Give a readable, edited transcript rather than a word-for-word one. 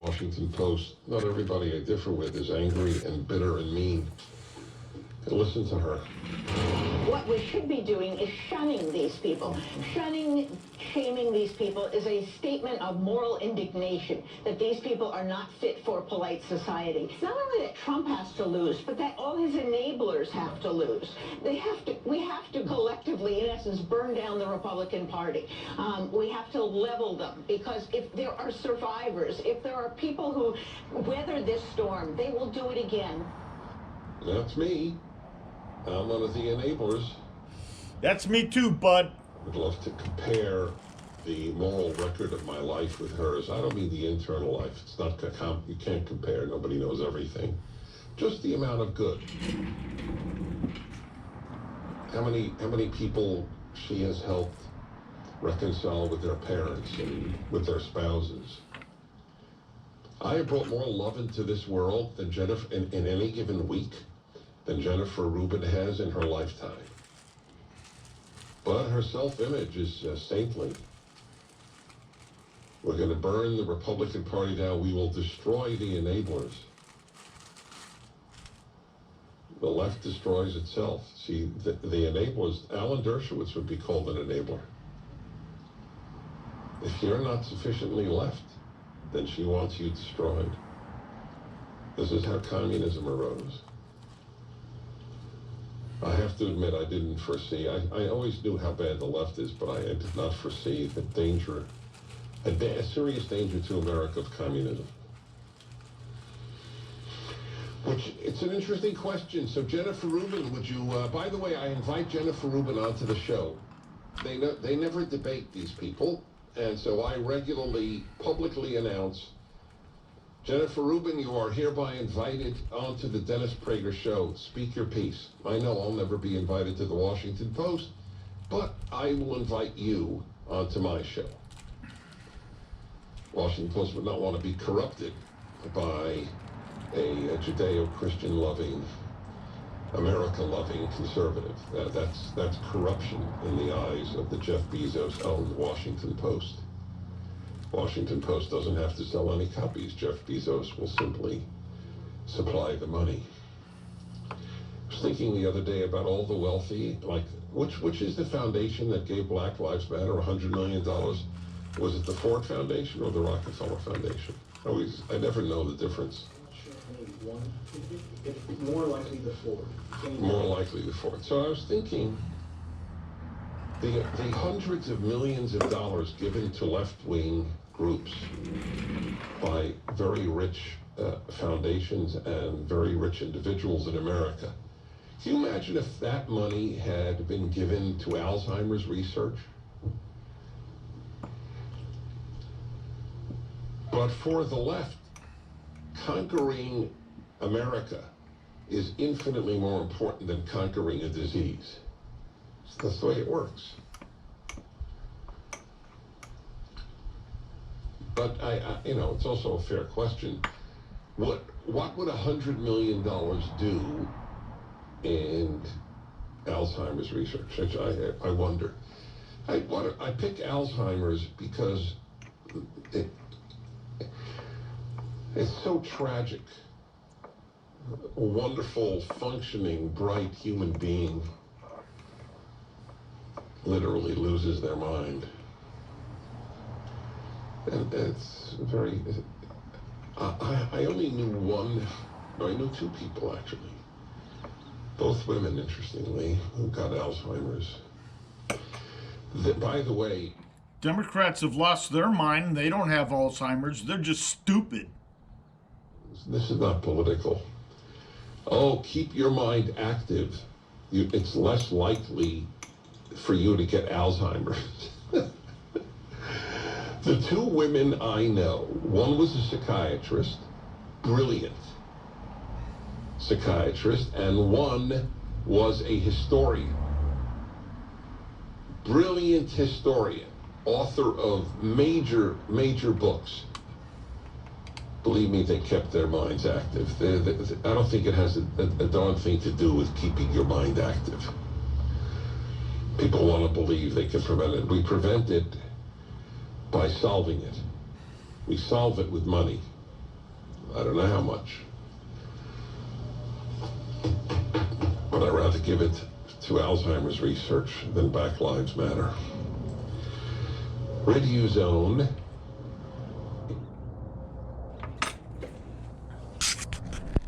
Washington Post. Not everybody I differ with is angry and bitter and mean. Listen to her. What we should be doing is shunning these people. Shunning, shaming these people is a statement of moral indignation that these people are not fit for polite society. It's not only that Trump has to lose, but that all his enablers have to lose. We have to collectively, in essence, burn down the Republican Party. We have to level them, because if there are survivors, if there are people who weather this storm, they will do it again. That's me. I'm one of the enablers. That's me too, bud. I would love to compare the moral record of my life with hers. I don't mean the internal life. It's not, you can't compare. Nobody knows everything. Just the amount of good. How many people she has helped reconcile with their parents and with their spouses. I have brought more love into this world than Jennifer in any given week than Jennifer Rubin has in her lifetime. But her self-image is saintly. We're going to burn the Republican Party down. We will destroy the enablers. The left destroys itself. See, the enablers, Alan Dershowitz would be called an enabler. If you're not sufficiently left, then she wants you destroyed. This is how communism arose. I have to admit, I didn't foresee. I always knew how bad the left is, but I did not foresee the danger, a serious danger to America of communism. Which, it's an interesting question. So Jennifer Rubin, would you, by the way, I invite Jennifer Rubin onto the show. They never debate, these people, and so I regularly, publicly announce, Jennifer Rubin, you are hereby invited onto the Dennis Prager Show. Speak your piece. I know I'll never be invited to the Washington Post, but I will invite you onto my show. Washington Post would not want to be corrupted by a Judeo-Christian loving, America-loving conservative. That's corruption in the eyes of the Jeff Bezos-owned Washington Post. Washington Post doesn't have to sell any copies. Jeff Bezos will simply supply the money. I was thinking the other day about all the wealthy, like, which is the foundation that gave Black Lives Matter $100 million? Was it the Ford Foundation or the Rockefeller Foundation? I never know the difference. More likely the Ford. More likely the Ford. So I was thinking, the hundreds of millions of dollars given to left-wing groups by very rich foundations and very rich individuals in America. Can you imagine if that money had been given to Alzheimer's research? But for the left, conquering America is infinitely more important than conquering a disease. That's the way it works. But it's also a fair question. What would $100 million do in Alzheimer's research? I wonder. I pick Alzheimer's because it's so tragic. A wonderful, functioning, bright human being literally loses their mind. And it's very, I only knew I knew two people actually. Both women, interestingly, who got Alzheimer's. By the way, Democrats have lost their mind. They don't have Alzheimer's. They're just stupid. This is not political. Oh, keep your mind active. It's less likely for you to get Alzheimer's. The two women I know, one was a psychiatrist, brilliant psychiatrist, and one was a historian, brilliant historian, author of major books. Believe me, they kept their minds active. I don't think it has a darn thing to do with keeping your mind active. People want to believe they can prevent it. We prevent it by solving it. We solve it with money. I don't know how much. But I'd rather give it to Alzheimer's research than Black Lives Matter. Red U Zone